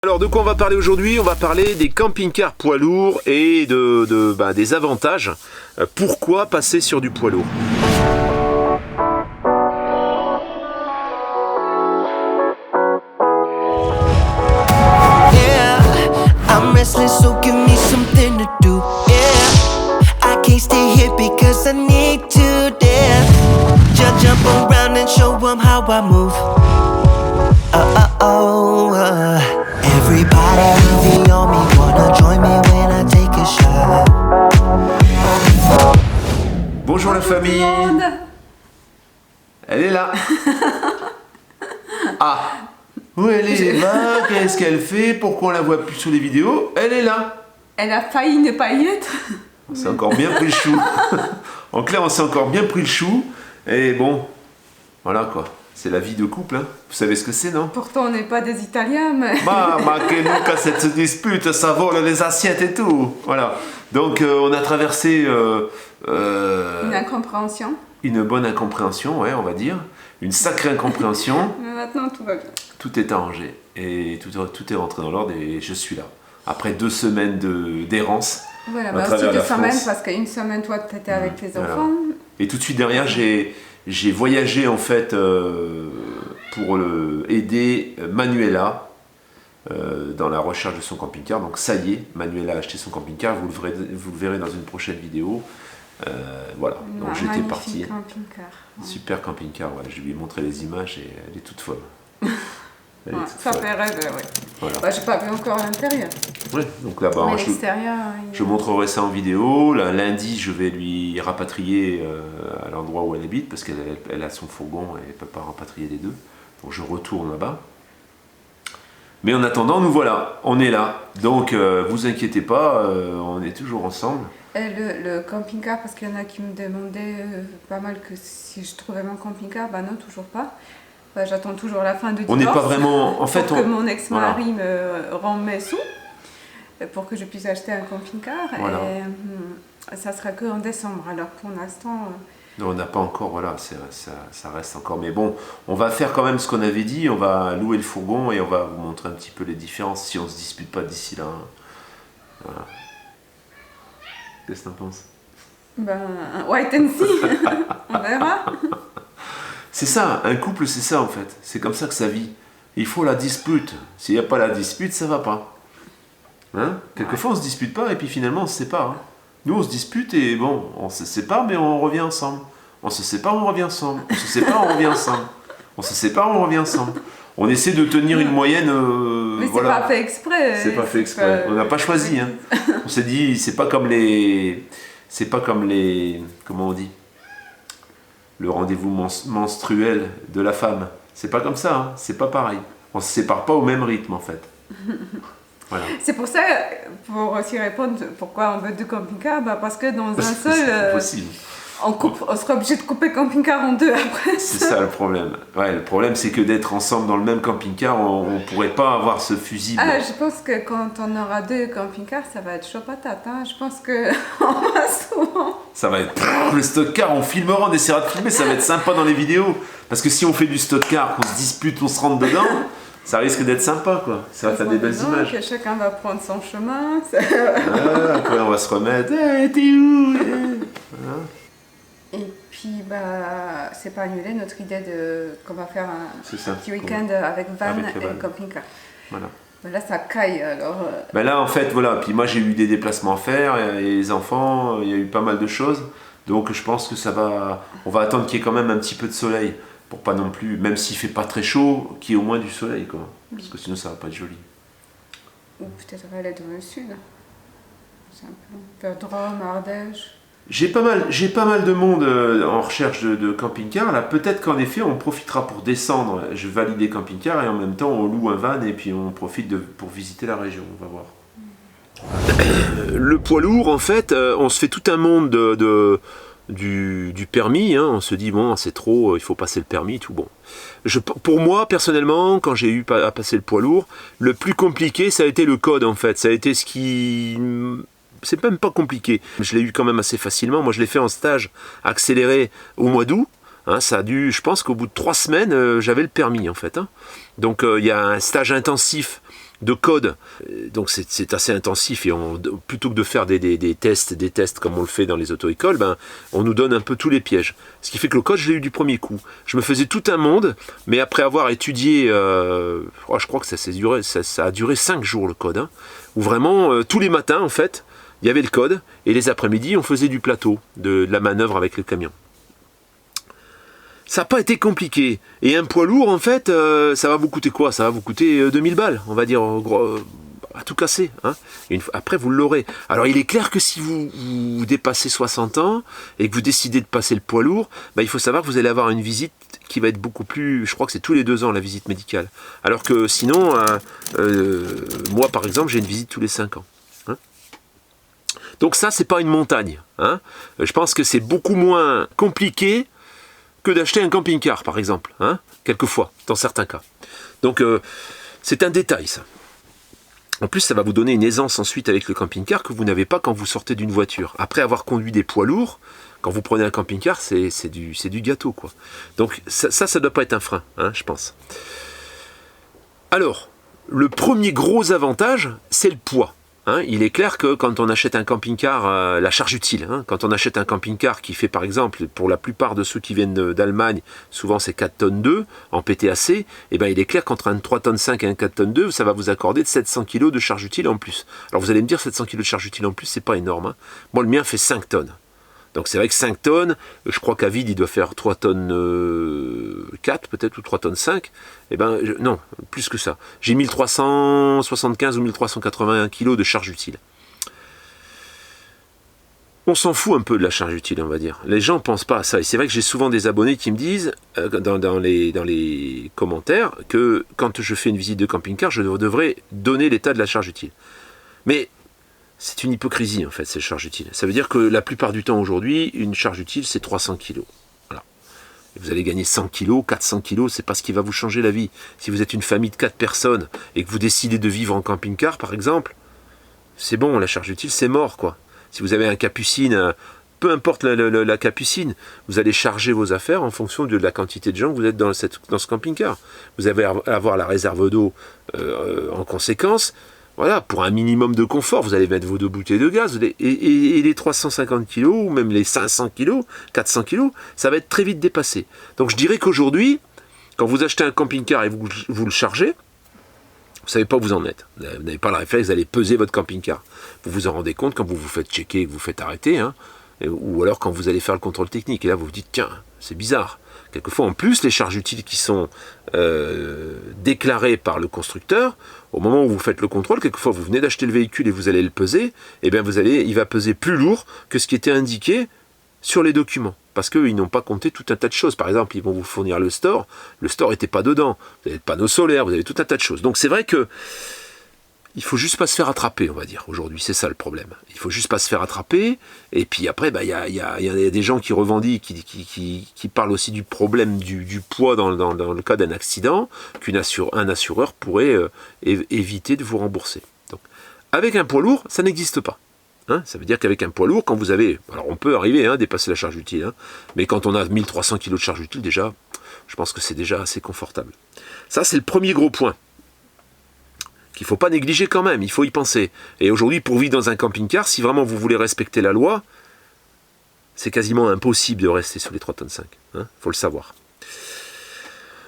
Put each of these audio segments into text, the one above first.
Alors de quoi on va parler aujourd'hui? On va parler des camping-cars poids lourds et des avantages. Pourquoi passer sur du poids lourd? I'm restless, so give me something to do. Yeah, I can't stay here because I need to dance. Just jump around and show them how I move. Everybody leaving on me, wanna join me when I take a shot. Bonjour la famille. Elle est là. Ah, où elle est Eva? Qu'est-ce qu'elle fait? Pourquoi on la voit plus sur les vidéos? Elle est là. Elle a failli ne pas y être. On s'est encore bien pris le chou. En clair, on s'est encore bien pris le chou. Et bon, voilà quoi. C'est la vie de couple, hein. Vous savez ce que c'est, non? Pourtant, on n'est pas des Italiens, mais... Que nous, quand cette dispute, ça vole les assiettes et tout. Voilà. Donc, on a traversé... Une incompréhension. Une bonne incompréhension, ouais, on va dire. Une sacrée incompréhension. Mais maintenant, tout va bien. Tout est arrangé. Et tout est rentré dans l'ordre et je suis là. Après 2 semaines d'errance. Voilà, à travers aussi 2 la semaine, France. parce qu'une semaine, toi, tu étais avec les enfants. Voilà. Et tout de suite derrière, j'ai voyagé en fait pour aider Manuela dans la recherche de son camping-car. Donc ça y est, Manuela a acheté son camping-car, vous le verrez dans une prochaine vidéo. Voilà, donc j'étais parti. Camping-car. Ouais. Super camping-car, ouais. Je lui ai montré les images et elle est toute folle. Elle est Ouais, toute ça folle. fait rêver, oui. Voilà. Bah, j'ai pas vu encore l'intérieur. Ouais, donc là-bas, Mais l'extérieur... je montrerai ça en vidéo. Lundi, je vais lui rapatrier à l'endroit où elle habite parce qu'elle a son fourgon et elle ne peut pas rapatrier les deux. Donc je retourne là-bas. Mais en attendant, nous voilà, on est là. Donc vous inquiétez pas, on est toujours ensemble. Et le camping-car, parce qu'il y en a qui me demandaient pas mal que si je trouvais mon camping-car, bah non, toujours pas. Bah, j'attends toujours la fin de divorce. On n'est pas vraiment... En fait, pour que mon ex-mari me rende mes sous, pour que je puisse acheter un camping-car. Voilà. Et ça sera que en décembre. Alors pour l'instant... Non, on n'a pas encore, voilà, ça reste encore. Mais bon, on va faire quand même ce qu'on avait dit. On va louer le fourgon et on va vous montrer un petit peu les différences si on ne se dispute pas d'ici là. Voilà. Qu'est-ce que t'en penses? Ben, wait and see. On verra. C'est ça, un couple c'est ça en fait. C'est comme ça que ça vit. Il faut la dispute. S'il n'y a pas la dispute, ça va pas. Hein? Quelquefois on se dispute pas et puis finalement on se sépare. Hein? Nous on se dispute et bon, on se sépare mais on revient ensemble. On se sépare, on revient ensemble. On se sépare, on revient ensemble. On se sépare, on revient ensemble. On essaie de tenir une moyenne. Mais c'est voilà. pas fait exprès. C'est pas fait exprès. On n'a pas choisi. Hein. On s'est dit, c'est pas comme les. Comment on dit? Le rendez-vous menstruel de la femme. C'est pas comme ça. Hein. C'est pas pareil. On se sépare pas au même rythme en fait. Voilà. C'est pour ça, pour aussi répondre pourquoi on veut 2 camping-cars, bah parce que dans un C'est seul, possible. on sera obligé de couper camping-car en 2 après. C'est ça le problème. Ouais, le problème c'est que d'être ensemble dans le même camping-car, on pourrait pas avoir ce fusible. Ah, je pense que quand on aura 2 camping-cars, ça va être chaud patate. Hein. Je pense que on va souvent... Ça va être le stock-car, on filmera, on essaiera de filmer, ça va être sympa dans les vidéos. Parce que si on fait du stock-car, qu'on se dispute, on se rentre dedans, ça risque d'être sympa quoi. Ça va faire des belles images. Que chacun va prendre son chemin. Après on va se remettre. Hey, t'es où? Voilà. Et puis, bah, c'est pas annulé notre idée qu'on va faire un Ça. petit week-end avec van Avec la et van. camping-car. Voilà. Bah là, ça caille alors. Ben là en fait voilà, puis moi j'ai eu des déplacements à faire, et les enfants, il y a eu pas mal de choses. Donc je pense que on va attendre qu'il y ait quand même un petit peu de soleil. Pour pas non plus, même s'il fait pas très chaud, qu'il y ait au moins du soleil quoi. Parce que sinon ça va pas être joli. Ou peut-être aller dans le sud. C'est un peu vers Drôme, Ardèche. J'ai pas mal de monde en recherche de camping-car. Là, peut-être qu'en effet, on profitera pour descendre. Je valide les camping-cars et en même temps, on loue un van et puis on profite pour visiter la région. On va voir. Le poids lourd, en fait, on se fait tout un monde du permis. Hein. On se dit, bon, c'est trop, il faut passer le permis, tout bon. Pour moi, personnellement, quand j'ai eu à passer le poids lourd, le plus compliqué, ça a été le code, en fait. Ça a été ce qui... C'est même pas compliqué. Je l'ai eu quand même assez facilement. Moi, je l'ai fait en stage accéléré au mois d'août. Hein, ça a dû, je pense qu'au bout de 3 semaines, j'avais le permis en fait. Hein. Donc il y a un stage intensif de code. Donc c'est assez intensif et plutôt que de faire des tests comme on le fait dans les auto-écoles, on nous donne un peu tous les pièges. Ce qui fait que le code, je l'ai eu du premier coup. Je me faisais tout un monde, mais après avoir étudié, je crois que ça a duré 5 jours le code, où vraiment tous les matins en fait, il y avait le code, et les après-midi on faisait du plateau, de la manœuvre avec le camion. Ça n'a pas été compliqué. Et un poids lourd, en fait, ça va vous coûter quoi? Ça va vous coûter 2000 balles, on va dire, à tout casser. Après, vous l'aurez. Alors, il est clair que si vous dépassez 60 ans et que vous décidez de passer le poids lourd, il faut savoir que vous allez avoir une visite qui va être beaucoup plus... Je crois que c'est tous les 2 ans, la visite médicale. Alors que sinon, moi, par exemple, j'ai une visite tous les 5 ans. Donc ça, c'est pas une montagne. Je pense que c'est beaucoup moins compliqué que d'acheter un camping-car, par exemple, quelquefois, dans certains cas. Donc, c'est un détail, ça. En plus, ça va vous donner une aisance ensuite avec le camping-car que vous n'avez pas quand vous sortez d'une voiture. Après avoir conduit des poids lourds, quand vous prenez un camping-car, c'est du gâteau, quoi. Donc, ça doit pas être un frein, je pense. Alors, le premier gros avantage, c'est le poids. Il est clair que quand on achète un camping-car, la charge utile, quand on achète un camping-car qui fait par exemple, pour la plupart de ceux qui viennent d'Allemagne, souvent c'est 4 tonnes 2 en PTAC, il est clair qu'entre un 3 tonnes 5 et un 4 tonnes 2, ça va vous accorder de 700 kg de charge utile en plus. Alors vous allez me dire 700 kg de charge utile en plus, c'est pas énorme. Moi le mien fait 5 tonnes. Donc c'est vrai que 5 tonnes, je crois qu'à vide il doit faire 3 tonnes 4 peut-être ou 3 tonnes 5. Non, plus que ça. J'ai 1375 ou 1381 kg de charge utile. On s'en fout un peu de la charge utile, on va dire. Les gens ne pensent pas à ça. Et c'est vrai que j'ai souvent des abonnés qui me disent, dans les commentaires, que quand je fais une visite de camping-car, je devrais donner l'état de la charge utile. Mais c'est une hypocrisie, en fait, cette charge utile. Ça veut dire que la plupart du temps, aujourd'hui, une charge utile, c'est 300 kg. Voilà. Et vous allez gagner 100 kg, 400 kg, c'est pas ce qui va vous changer la vie. Si vous êtes une famille de 4 personnes et que vous décidez de vivre en camping-car, par exemple, c'est bon, la charge utile, c'est mort, quoi. Si vous avez un capucine, peu importe la capucine, vous allez charger vos affaires en fonction de la quantité de gens que vous êtes dans ce camping-car. Vous allez avoir la réserve d'eau en conséquence. Voilà, pour un minimum de confort, vous allez mettre vos 2 bouteilles de gaz, et les 350 kg, ou même les 500 kg, 400 kg, ça va être très vite dépassé. Donc je dirais qu'aujourd'hui, quand vous achetez un camping-car et vous le chargez, vous ne savez pas où vous en êtes. Vous n'avez pas le réflexe d'aller peser votre camping-car. Vous vous en rendez compte quand vous vous faites checker et que vous faites arrêter, ou alors quand vous allez faire le contrôle technique. Et là, vous vous dites, tiens, c'est bizarre. Quelquefois, en plus, les charges utiles qui sont déclarées par le constructeur, au moment où vous faites le contrôle, quelquefois, vous venez d'acheter le véhicule et vous allez le peser, il va peser plus lourd que ce qui était indiqué sur les documents. Parce qu'ils n'ont pas compté tout un tas de choses. Par exemple, ils vont vous fournir le store n'était pas dedans. Vous avez le panneau solaire, vous avez tout un tas de choses. Donc c'est vrai que il faut juste pas se faire attraper, on va dire, aujourd'hui. C'est ça le problème. Il faut juste pas se faire attraper. Et puis après, il y a des gens qui revendiquent, qui parlent aussi du problème du poids dans le cas d'un accident, qu'un assureur pourrait éviter de vous rembourser. Donc, avec un poids lourd, ça n'existe pas. Ça veut dire qu'avec un poids lourd, quand vous avez... Alors on peut arriver à dépasser la charge utile, mais quand on a 1300 kg de charge utile, déjà, je pense que c'est déjà assez confortable. Ça, c'est le premier gros point qu'il ne faut pas négliger quand même, il faut y penser. Et aujourd'hui, pour vivre dans un camping-car, si vraiment vous voulez respecter la loi, c'est quasiment impossible de rester sous les 3 tonnes 5. Faut le savoir.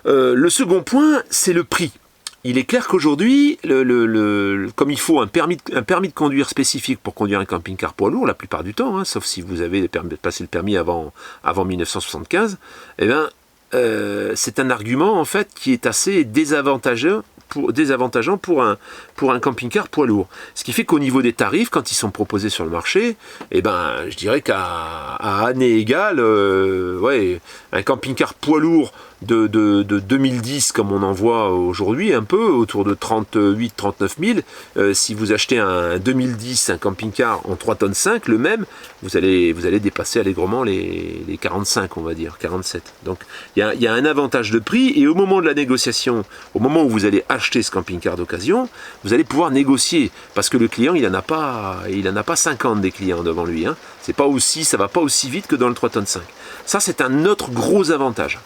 Le second point, c'est le prix. Il est clair qu'aujourd'hui, comme il faut un permis de conduire spécifique pour conduire un camping-car poids lourd, la plupart du temps, sauf si vous avez passé le permis avant 1975, c'est un argument en fait qui est assez désavantageant pour un camping-car poids lourd. Ce qui fait qu'au niveau des tarifs, quand ils sont proposés sur le marché, je dirais qu'à année égale, un camping-car poids lourd de 2010, comme on en voit aujourd'hui, un peu, autour de 38-39 000, si vous achetez un 2010, un camping-car en 3 tonnes 5, le même, vous allez dépasser allègrement les 45, on va dire, 47. Donc, il y a un avantage de prix, et au moment de la négociation, au moment où vous allez acheter ce camping-car d'occasion, vous allez pouvoir négocier, parce que le client, il en a pas 50 des clients devant lui. Ça va pas aussi vite que dans le 3 tonnes 5. Ça, c'est un autre gros avantage.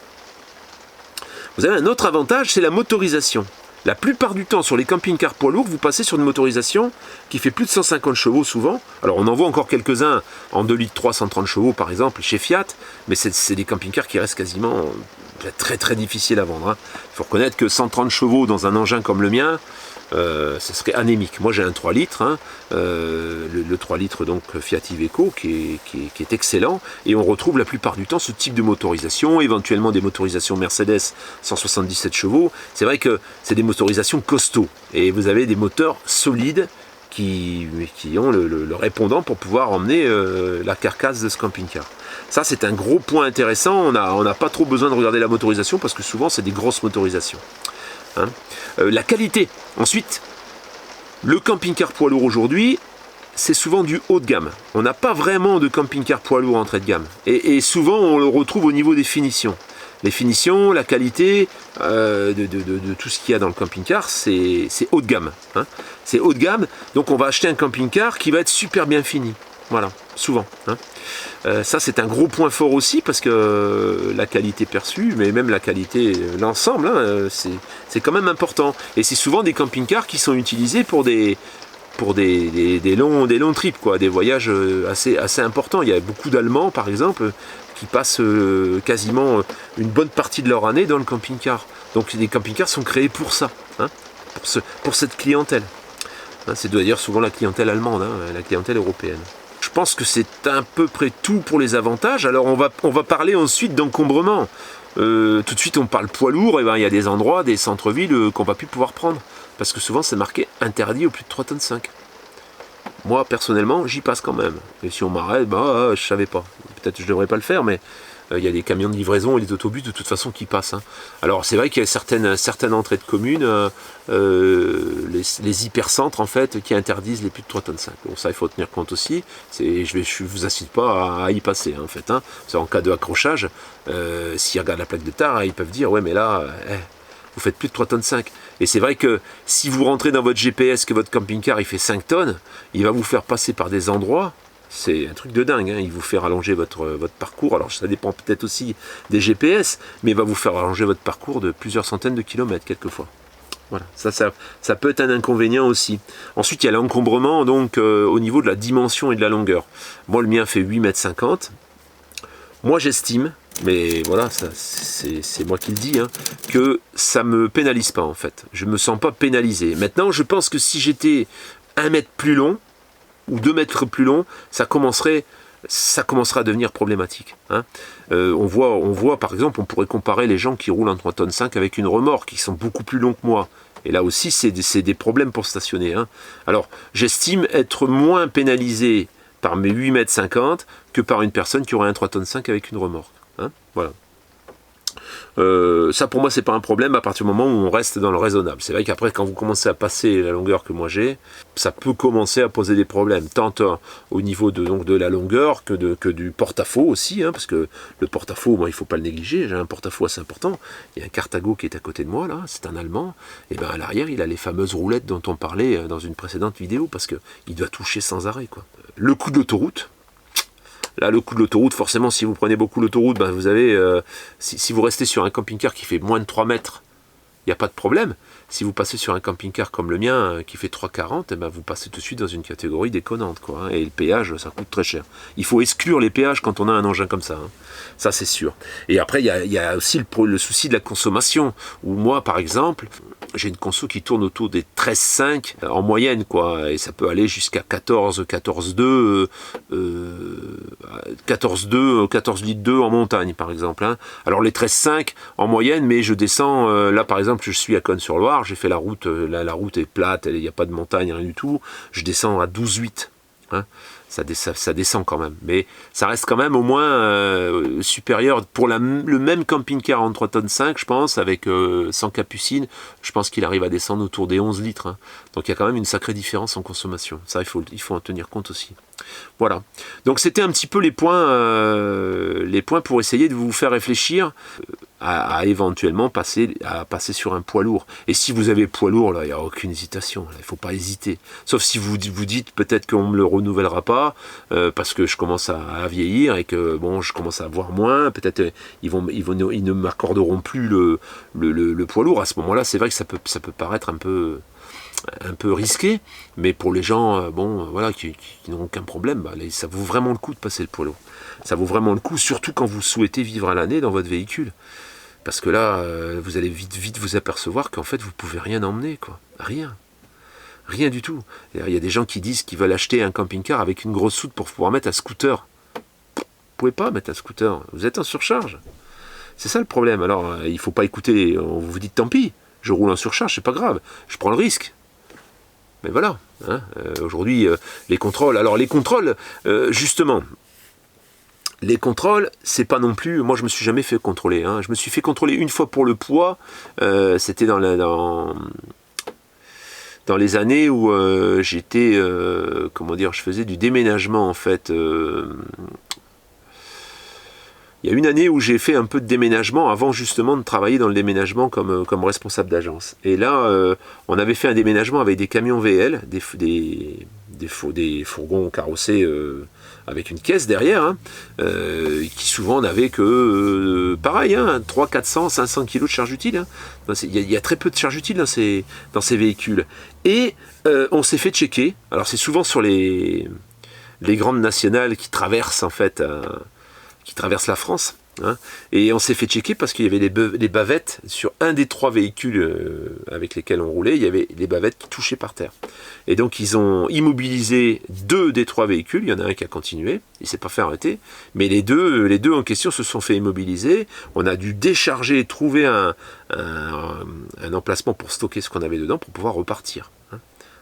Vous avez un autre avantage, c'est la motorisation. La plupart du temps, sur les camping-cars poids lourds, vous passez sur une motorisation qui fait plus de 150 chevaux souvent. Alors on en voit encore quelques-uns en 2 litres 3, 130 chevaux par exemple chez Fiat, mais c'est des camping-cars qui restent quasiment très très difficiles à vendre. Il faut reconnaître que 130 chevaux dans un engin comme le mien, ça serait anémique. Moi j'ai un 3 litres, le 3 litres donc Fiat Iveco qui est excellent, et on retrouve la plupart du temps ce type de motorisation, éventuellement des motorisations Mercedes 177 chevaux. C'est vrai que c'est des motorisations costauds, et vous avez des moteurs solides qui ont le répondant pour pouvoir emmener la carcasse de ce camping-car. Ça c'est un gros point intéressant, on n'a pas trop besoin de regarder la motorisation parce que souvent c'est des grosses motorisations. La qualité. Ensuite, le camping-car poids lourd aujourd'hui, c'est souvent du haut de gamme. On n'a pas vraiment de camping-car poids lourd entrée de gamme. Et souvent, on le retrouve au niveau des finitions. Les finitions, la qualité de tout ce qu'il y a dans le camping-car, c'est haut de gamme. C'est haut de gamme, donc on va acheter un camping-car qui va être super bien fini. Voilà, souvent. Ça c'est un gros point fort aussi parce que la qualité perçue, mais même la qualité, l'ensemble, c'est quand même important. Et c'est souvent des camping-cars qui sont utilisés pour des longs trips, quoi, des voyages assez importants. Il y a beaucoup d'Allemands par exemple qui passent quasiment une bonne partie de leur année dans le camping-car. Donc les camping-cars sont créés pour ça, pour cette clientèle. C'est d'ailleurs souvent la clientèle allemande, la clientèle européenne. Je pense que c'est à peu près tout pour les avantages. Alors on va parler ensuite d'encombrement. Tout de suite on parle poids lourd, et ben, il y a des endroits, des centres-villes qu'on va plus pouvoir prendre. Parce que souvent c'est marqué interdit au plus de 3,5 tonnes. Moi personnellement j'y passe quand même. Et si on m'arrête, je savais pas. Peut-être que je devrais pas le faire, mais il y a des camions de livraison et des autobus de toute façon qui passent. Alors c'est vrai qu'il y a certaines entrées de communes, les hypercentres en fait, qui interdisent les plus de 3,5 tonnes. Bon, ça il faut tenir compte aussi. Je vous incite pas à y passer en fait. En cas de accrochage, s'ils regardent la plaque de tare, ils peuvent dire ouais mais là, vous faites plus de 3,5 tonnes. Et c'est vrai que si vous rentrez dans votre GPS que votre camping-car il fait 5 tonnes, il va vous faire passer par des endroits. C'est un truc de dingue, il vous fait rallonger votre parcours. Alors ça dépend peut-être aussi des GPS, mais il va vous faire rallonger votre parcours de plusieurs centaines de kilomètres quelquefois. Voilà, ça peut être un inconvénient aussi. Ensuite il y a l'encombrement donc au niveau de la dimension et de la longueur. Moi le mien fait 8,50 m. Moi j'estime, mais voilà, c'est moi qui le dis, que ça me pénalise pas en fait. Je me sens pas pénalisé. Maintenant je pense que si j'étais 1 mètre plus long, ou 2 mètres plus long, ça commencera à devenir problématique. On voit par exemple, on pourrait comparer les gens qui roulent en 3,5 tonnes avec une remorque, qui sont beaucoup plus longs que moi. Et là aussi, c'est des problèmes pour stationner. Alors, j'estime être moins pénalisé par mes 8,50 m que par une personne qui aurait un 3,5 tonnes avec une remorque. Voilà. Ça pour moi c'est pas un problème à partir du moment où on reste dans le raisonnable. C'est vrai qu'après quand vous commencez à passer la longueur que moi j'ai, ça peut commencer à poser des problèmes, tant au niveau de la longueur que du porte-à-faux aussi, parce que le porte-à-faux, moi il faut pas le négliger, j'ai un porte-à-faux assez important. Il y a un Cartago qui est à côté de moi là, c'est un Allemand, et ben à l'arrière il a les fameuses roulettes dont on parlait dans une précédente vidéo, parce que il doit toucher sans arrêt quoi. Le coup de l'autoroute. Là, le coup de l'autoroute, forcément, si vous prenez beaucoup l'autoroute, vous avez, si vous restez sur un camping-car qui fait moins de 3 mètres, il n'y a pas de problème. Si vous passez sur un camping-car comme le mien, qui fait 3,40, vous passez tout de suite dans une catégorie déconnante, quoi. Et le péage, ça coûte très cher. Il faut exclure les péages quand on a un engin comme ça. Ça, c'est sûr. Et après, il y a aussi le souci de la consommation. Où moi, par exemple, j'ai une conso qui tourne autour des 13,5 en moyenne, quoi. Et ça peut aller jusqu'à 14 litres 2 en montagne, par exemple. Alors les 13,5 en moyenne, mais je descends, là par exemple, je suis à Cosne-sur-Loire, j'ai fait la route, la route est plate, il n'y a pas de montagne, rien du tout. Je descends à 12,8. Ça descend quand même, mais ça reste quand même au moins supérieur pour le même camping-car en 3,5 tonnes, je pense, avec sans capucine, je pense qu'il arrive à descendre autour des 11 litres. Donc il y a quand même une sacrée différence en consommation. Ça, il faut en tenir compte aussi. Voilà. Donc c'était un petit peu les points pour essayer de vous faire réfléchir. à éventuellement passer sur un poids lourd. Et si vous avez poids lourd, là, il n'y a aucune hésitation. Il ne faut pas hésiter. Sauf si vous dites peut-être qu'on ne me le renouvellera pas parce que je commence à vieillir et que bon, je commence à voir moins. Peut-être ils ne m'accorderont plus le poids lourd. À ce moment-là, c'est vrai que ça peut paraître un peu risqué, mais pour les gens voilà, qui n'ont aucun problème, ça vaut vraiment le coup de passer le poids lourd. Ça vaut vraiment le coup, surtout quand vous souhaitez vivre à l'année dans votre véhicule. Parce que là, vous allez vite vous apercevoir qu'en fait, vous ne pouvez rien emmener, quoi. Rien. Rien du tout. Il y a des gens qui disent qu'ils veulent acheter un camping-car avec une grosse soute pour pouvoir mettre un scooter. Vous ne pouvez pas mettre un scooter. Vous êtes en surcharge. C'est ça le problème. Alors, il ne faut pas écouter. Vous vous dites, tant pis, je roule en surcharge, c'est pas grave. Je prends le risque. Mais voilà. Aujourd'hui, les contrôles. Alors, les contrôles, justement... Les contrôles, c'est pas non plus... Moi, je me suis jamais fait contrôler. Je me suis fait contrôler une fois pour le poids. C'était dans les années où j'étais... je faisais du déménagement, en fait. Il y a une année où j'ai fait un peu de déménagement avant justement de travailler dans le déménagement comme responsable d'agence. Et là, on avait fait un déménagement avec des camions VL, des fourgons carrossés avec une caisse derrière, qui souvent n'avaient que, pareil, 300, 400, 500 kg de charge utile. Il y a très peu de charge utile dans ces véhicules. Et on s'est fait checker. Alors c'est souvent sur les grandes nationales qui traversent en fait... qui traverse la France, et on s'est fait checker parce qu'il y avait des bavettes sur un des 3 véhicules avec lesquels on roulait, il y avait des bavettes qui touchaient par terre. Et donc ils ont immobilisé 2 des 3 véhicules, il y en a un qui a continué, il ne s'est pas fait arrêter, mais les deux en question se sont fait immobiliser. On a dû décharger, trouver un emplacement pour stocker ce qu'on avait dedans pour pouvoir repartir,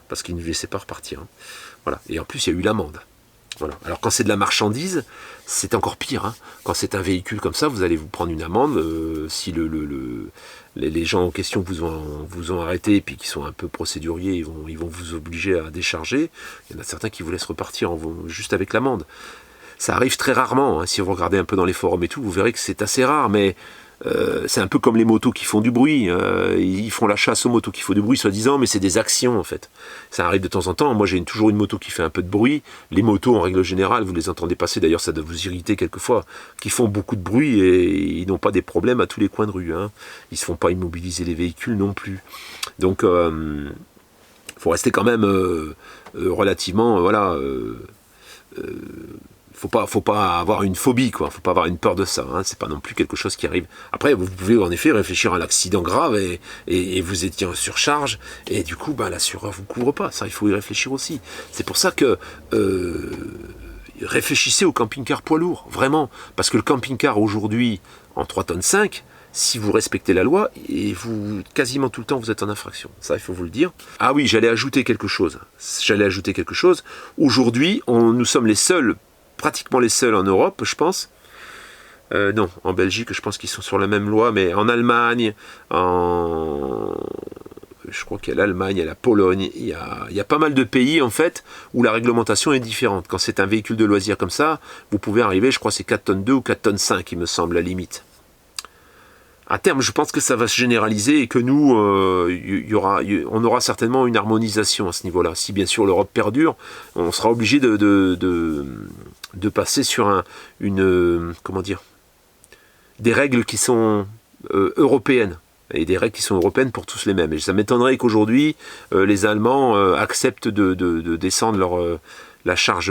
parce qu'ils ne nous laissaient pas repartir. Voilà. Et en plus il y a eu l'amende. Voilà. Alors quand c'est de la marchandise, c'est encore pire. Quand c'est un véhicule comme ça, vous allez vous prendre une amende. Si les gens en question vous ont arrêté et puis qui sont un peu procéduriers, ils vont vous obliger à décharger. Il y en a certains qui vous laissent repartir juste avec l'amende. Ça arrive très rarement. Si vous regardez un peu dans les forums et tout, vous verrez que c'est assez rare, mais c'est un peu comme les motos qui font du bruit. Ils font la chasse aux motos qui font du bruit, soi-disant, mais c'est des actions en fait. Ça arrive de temps en temps. Moi, j'ai toujours une moto qui fait un peu de bruit. Les motos, en règle générale, vous les entendez passer. D'ailleurs, ça doit vous irriter quelquefois. Qui font beaucoup de bruit et ils n'ont pas des problèmes à tous les coins de rue. Ils ne se font pas immobiliser les véhicules non plus. Donc, faut rester quand même relativement, faut pas avoir une phobie, quoi. Faut pas avoir une peur de ça. C'est pas non plus quelque chose qui arrive. Après, vous pouvez en effet réfléchir à l'accident grave et vous étiez en surcharge et du coup, l'assureur vous couvre pas. Ça, il faut y réfléchir aussi. C'est pour ça que réfléchissez au camping-car poids lourd, vraiment, parce que le camping-car aujourd'hui en 3,5 tonnes, si vous respectez la loi, et quasiment tout le temps vous êtes en infraction. Ça, il faut vous le dire. Ah oui, j'allais ajouter quelque chose. Aujourd'hui, nous sommes pratiquement les seuls en Europe, je pense. Non, en Belgique, je pense qu'ils sont sur la même loi, mais en Allemagne, je crois qu'il y a l'Allemagne, il y a la Pologne, il y a pas mal de pays, en fait, où la réglementation est différente. Quand c'est un véhicule de loisir comme ça, vous pouvez arriver, je crois c'est 4,2 tonnes ou 4,5 tonnes, il me semble, la limite. À terme, je pense que ça va se généraliser et que nous, on aura certainement une harmonisation à ce niveau-là. Si bien sûr l'Europe perdure, on sera obligé de passer sur des règles qui sont européennes. Et des règles qui sont européennes pour tous les mêmes. Et ça m'étonnerait qu'aujourd'hui, les Allemands acceptent de descendre la charge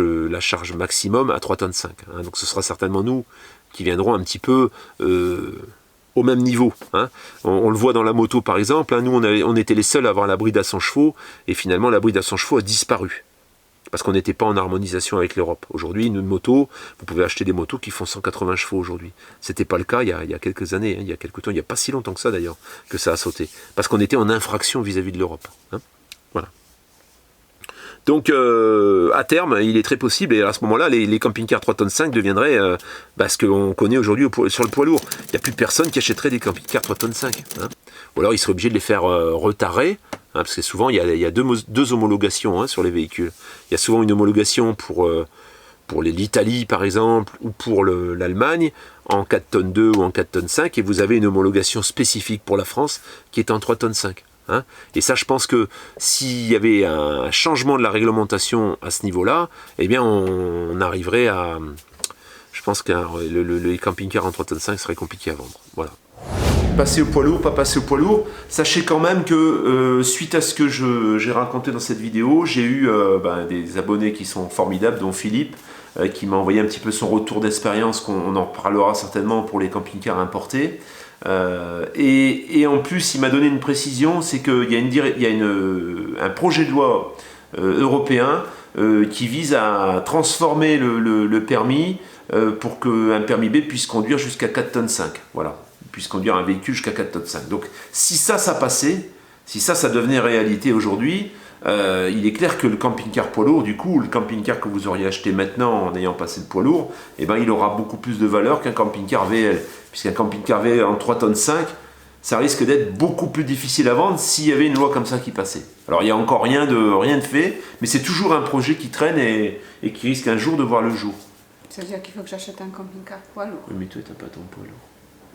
maximum à 3,5 tonnes. Donc ce sera certainement nous qui viendrons un petit peu... au même niveau. On le voit dans la moto par exemple, nous on était les seuls à avoir la bride à 100 chevaux, et finalement la bride à 100 chevaux a disparu, parce qu'on n'était pas en harmonisation avec l'Europe. Aujourd'hui, une moto, vous pouvez acheter des motos qui font 180 chevaux aujourd'hui. C'était pas le cas il y a quelques années, il y a quelques temps, il n'y a pas si longtemps que ça d'ailleurs, que ça a sauté, parce qu'on était en infraction vis-à-vis de l'Europe. Voilà. Donc à terme, il est très possible, et à ce moment-là, les camping-cars 3,5 tonnes deviendraient ce qu'on connaît aujourd'hui sur le poids lourd. Il n'y a plus personne qui achèterait des camping-cars 3,5 tonnes. Ou alors il serait obligé de les faire retarer, parce que souvent il y a deux homologations sur les véhicules. Il y a souvent une homologation pour pour l'Italie par exemple, ou pour l'Allemagne, en 4 tonnes 2 ou en 4 tonnes 5, et vous avez une homologation spécifique pour la France qui est en 3 tonnes 5. Hein. Et ça, je pense que s'il y avait un changement de la réglementation à ce niveau-là, eh bien on arriverait à... Je pense que les camping-cars en 3 tonnes 5 serait compliqué à vendre. Voilà. Passer au poids lourd, pas passer au poids lourd. Sachez quand même que suite à ce que j'ai raconté dans cette vidéo, j'ai eu des abonnés qui sont formidables, dont Philippe, qui m'a envoyé un petit peu son retour d'expérience, qu'on en parlera certainement pour les camping-cars importés. Et en plus, il m'a donné une précision, c'est qu'il y a un projet de loi européen qui vise à transformer le permis pour qu'un permis B puisse conduire jusqu'à 4 tonnes 5. Voilà. Puisse conduire un véhicule jusqu'à 4 tonnes 5. Donc si ça passait, si ça devenait réalité aujourd'hui, il est clair que le camping-car poids lourd, du coup, le camping-car que vous auriez acheté maintenant en ayant passé le poids lourd, eh ben, il aura beaucoup plus de valeur qu'un camping-car VL. Puisqu'un camping-car VL en 3 tonnes 5, ça risque d'être beaucoup plus difficile à vendre s'il y avait une loi comme ça qui passait. Alors il n'y a encore rien de fait, mais c'est toujours un projet qui traîne et qui risque un jour de voir le jour. Ça veut dire qu'il faut que j'achète un camping-car poids lourd. Oui, mais toi, tu n'as pas ton poids lourd.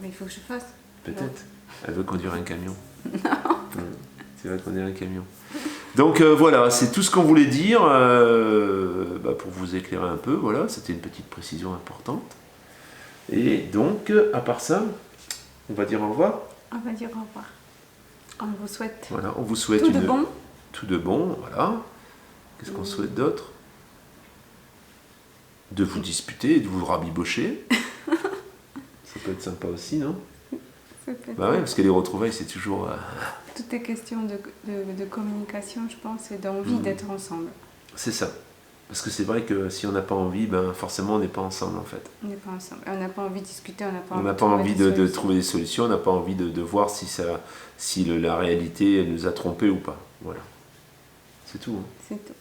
Mais il faut que je fasse. Peut-être. Elle veut conduire un camion. Non. Tu vas conduire un camion. Donc voilà, c'est tout ce qu'on voulait dire pour vous éclairer un peu. Voilà, c'était une petite précision importante. Et donc, à part ça, on va dire au revoir. On va dire au revoir. On vous souhaite. Voilà, on vous souhaite tout de bon. Tout de bon, voilà. Qu'est-ce qu'on souhaite d'autre? De vous disputer, de vous rabibocher. Ça peut être sympa aussi, non? Bah oui, parce que les retrouvailles, c'est toujours... Tout est question de communication, je pense, et d'envie d'être ensemble. C'est ça. Parce que c'est vrai que si on n'a pas envie, forcément, on n'est pas ensemble, en fait. On n'est pas ensemble. On n'a pas envie de discuter, on n'a pas envie de trouver des solutions, on n'a pas envie de voir si la réalité nous a trompés ou pas. Voilà. C'est tout. Hein. C'est tout.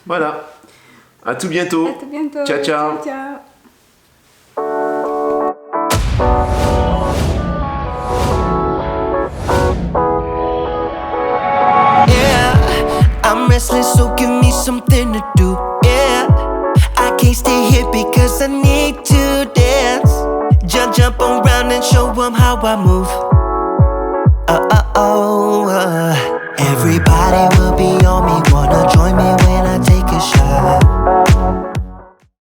Voilà. À tout bientôt. À tout bientôt. Ciao, ciao. Ciao, ciao. I'm restless, so give me something to do. Yeah, I can't stay here because I need to dance. Jump around and show them how I move. Everybody